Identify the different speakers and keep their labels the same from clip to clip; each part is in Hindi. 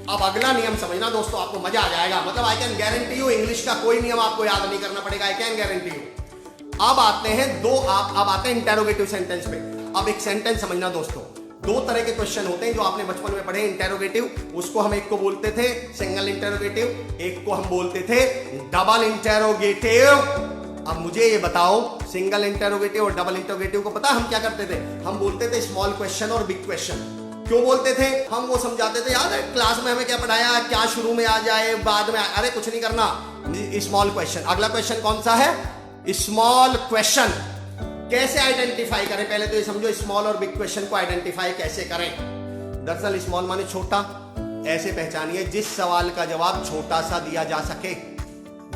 Speaker 1: अब अगला नियम समझना दोस्तों, आपको मजा आ जाएगा। मतलब I can guarantee you English का कोई नियम आपको याद नहीं करना पड़ेगा, आई कैन गारंटी यू। अब आते हैं अब आते हैं इंटेरोगेटिव सेंटेंस पे। अब एक सेंटेंस समझना दोस्तों, दो तरह के क्वेश्चन होते हैं जो आपने बचपन में पढ़े। इंटेरोगेटिव, उसको हम एक को बोलते थे सिंगल इंटेरोगेटिव, एक को हम बोलते थे डबल इंटेरोगेटिव। अब मुझे ये बताओ, सिंगल इंटेरोगेटिव और डबल इंटेरोगेटिव को पता हम क्या करते थे? हम बोलते थे स्मॉल क्वेश्चन और बिग क्वेश्चन। क्यों बोलते थे? हम वो समझाते थे, याद है क्लास में हमें क्या पढ़ाया, क्या शुरू में आ जाए बाद में, अरे कुछ नहीं करना, स्मॉल क्वेश्चन। अगला क्वेश्चन कौन सा है? Small question. कैसे आइडेंटिफाई करें? पहले तो ये समझो स्मॉल और बिग क्वेश्चन को आइडेंटिफाई कैसे करें। दरअसल स्मॉल माने छोटा, ऐसे पहचानिए जिस सवाल का जवाब छोटा सा दिया जा सके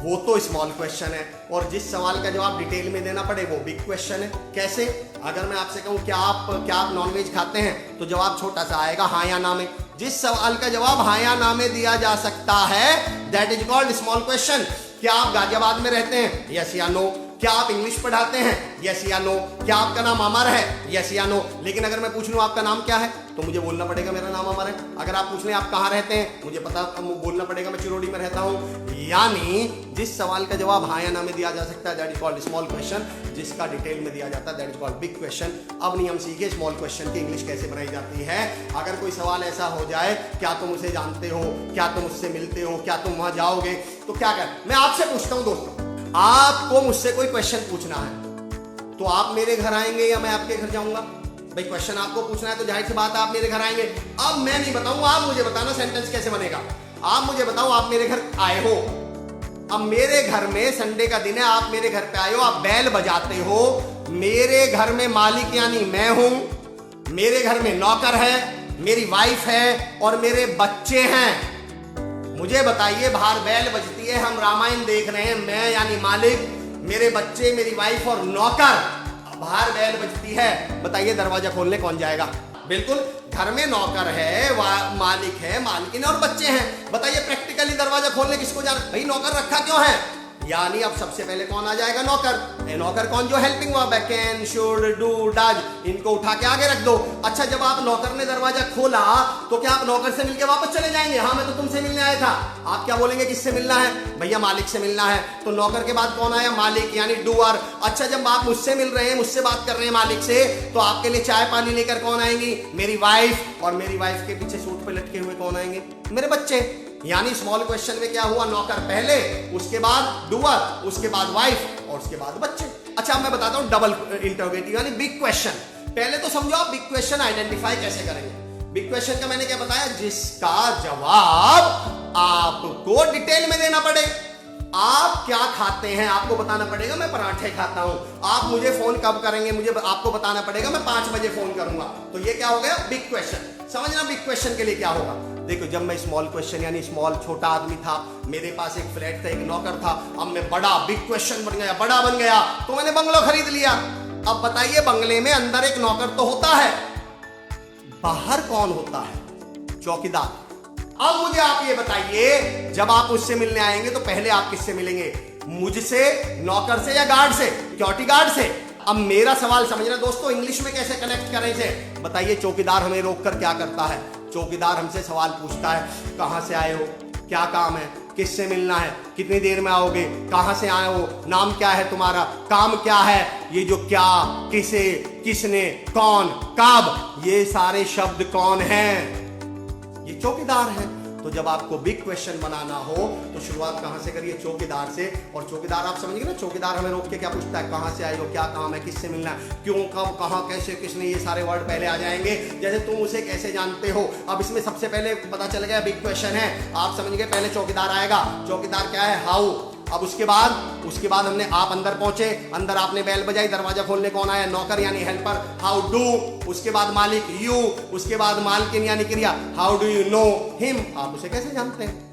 Speaker 1: वो तो स्मॉल क्वेश्चन है, और जिस सवाल का जवाब डिटेल में देना पड़े वो बिग क्वेश्चन है। कैसे? अगर मैं आपसे कहूं क्या आप नॉनवेज खाते हैं, तो जवाब छोटा सा आएगा हाँ या ना में। जिस सवाल का जवाब हाँ या ना में दिया जा सकता है that is called small question. क्या आप गाजियाबाद में रहते हैं? यस या नो। क्या आप इंग्लिश पढ़ाते हैं? यस या नो। क्या आपका नाम अमर है? यस या नो। लेकिन अगर मैं पूछ लूं आपका नाम क्या है, तो मुझे बोलना पड़ेगा मेरा नाम अमर है। अगर आप पूछ लें आप कहाँ रहते हैं, मुझे पता बोलना पड़ेगा मैं चिरोड़ी में रहता हूं। यानी जिस सवाल का जवाब हाँ या ना में दिया जा सकता है that is called small question, जिसका डिटेल में दिया जाता है that is called big question. अब नियम सीखे स्मॉल क्वेश्चन की इंग्लिश कैसे बनाई जाती है। अगर कोई सवाल ऐसा हो जाए, क्या तुम उसे जानते हो, क्या तुम उससे मिलते हो, क्या तुम वहां जाओगे, तो क्या कर, मैं आपसे पूछता हूं दोस्तों, आपको मुझसे कोई क्वेश्चन पूछना है तो आप मेरे घर आएंगे या मैं आपके घर जाऊंगा? भाई क्वेश्चन आपको पूछना है तो जाहिर सी बात है आप मेरे घर आएंगे। अब मैं नहीं बताऊंगा, आप मुझे बताना सेंटेंस कैसे बनेगा। आप मुझे बताओ, आप मेरे घर आए हो, अब मेरे घर में संडे का दिन है, आप मेरे घर पे आए हो, आप बैल बजाते हो, मेरे घर में मालिक यानी मैं हूं, मेरे घर में नौकर है, मेरी वाइफ है और मेरे बच्चे हैं। मुझे बताइए, बाहर बैल बजती है, हम रामायण देख रहे हैं, मैं यानी मालिक, मेरे बच्चे, मेरी वाइफ और नौकर, बाहर बैल बजती है, बताइए दरवाजा खोलने कौन जाएगा? बिल्कुल, घर में नौकर है, मालिक है, मालकिन और बच्चे हैं, बताइए प्रैक्टिकली दरवाजा खोलने किसको जाना? भाई नौकर रखा क्यों है? यानी अब सबसे पहले कौन आ जाएगा? नौकर। नौकर कौन? जो हेल्पिंग वर्ब है, कैन, शुड, डू, डज, इनको उठा के आगे रख दो। अच्छा, जब आप नौकर ने दरवाजा खोला तो क्या आप नौकर से मिलके वापस चले जाएंगे? हाँ मैं तो तुमसे मिलने आया था। आप क्या बोलेंगे? किससे मिलना है? भैया मालिक से मिलना है। तो नौकर के बाद कौन आया? मालिक यानी डूअर। अच्छा, जब आप मुझसे मिल रहे हैं, मुझसे बात कर रहे हैं मालिक से, तो आपके लिए चाय पानी लेकर कौन आएंगी? मेरी वाइफ। और मेरी वाइफ के पीछे सूट पे लटके हुए कौन आएंगे? मेरे बच्चे। यानी स्मॉल क्वेश्चन में क्या हुआ? नौकर पहले, उसके बाद डूअर, उसके बाद वाइफ और उसके बाद बच्चे। अच्छा, मैं बताता हूं डबल इंटरोगेटिव यानी बिग क्वेश्चन। पहले तो समझो आप बिग क्वेश्चन आइडेंटिफाई कैसे करेंगे। बिग क्वेश्चन का मैंने क्या बताया? जिसका जवाब आपको डिटेल में देना पड़े। आप क्या खाते हैं आपको बताना पड़ेगा, मैं पराठे खाता हूं। आप मुझे फोन कब करेंगे, मुझे आपको बताना पड़ेगा, मैं 5 बजे फोन करूंगा। तो ये क्या हो गया? Big question. समझना बिग क्वेश्चन के लिए क्या होगा। देखो, जब मैं स्मॉल क्वेश्चन यानी स्मॉल छोटा आदमी था, मेरे पास एक फ्लैट था, एक नौकर था, अब मैं बड़ा बिग क्वेश्चन बन गया, बड़ा बन गया, तो मैंने बंगलो खरीद लिया। अब बताइए, बंगले में अंदर एक नौकर तो होता है, बाहर कौन होता है? चौकीदार। अब मुझे आप ये बताइए, जब आप मुझसे मिलने आएंगे तो पहले आप किससे मिलेंगे? मुझसे, नौकर से या गार्ड से? सिक्योरिटी गार्ड से। अब मेरा सवाल समझना दोस्तों, इंग्लिश में कैसे कनेक्ट करें इसे। बताइए, चौकीदार हमें रोककर क्या करता है? चौकीदार हमसे सवाल पूछता है, कहां से आए हो, क्या काम है, किससे मिलना है, कितनी देर में आओगे, कहां से आए हो, नाम क्या है तुम्हारा, काम क्या है। ये जो क्या, किसे, किसने, कौन, कब, ये सारे शब्द कौन हैं? ये चौकीदार है। तो जब आपको बिग क्वेश्चन बनाना हो तो शुरुआत कहां से करिए? चौकीदार से। और चौकीदार आप समझिए ना, चौकीदार हमें रोक के क्या पूछता है? कहां से आए हो, क्या काम है, किससे मिलना है, क्यों, कब, कहां, कैसे, किसने, ये सारे वर्ड पहले आ जाएंगे। जैसे तुम उसे कैसे जानते हो, अब इसमें सबसे पहले पता चल गया बिग क्वेश्चन है, आप समझ गए। पहले चौकीदार आएगा। चौकीदार क्या है? हाउ। अब उसके बाद हमने, आप अंदर पहुंचे, अंदर आपने बैल बजाई, दरवाजा खोलने कौन आया? नौकर यानी हेल्पर, हाउ डू। उसके बाद मालिक, यू। उसके बाद मालकिन यानी क्रिया, how do you know him. आप उसे कैसे जानते हैं?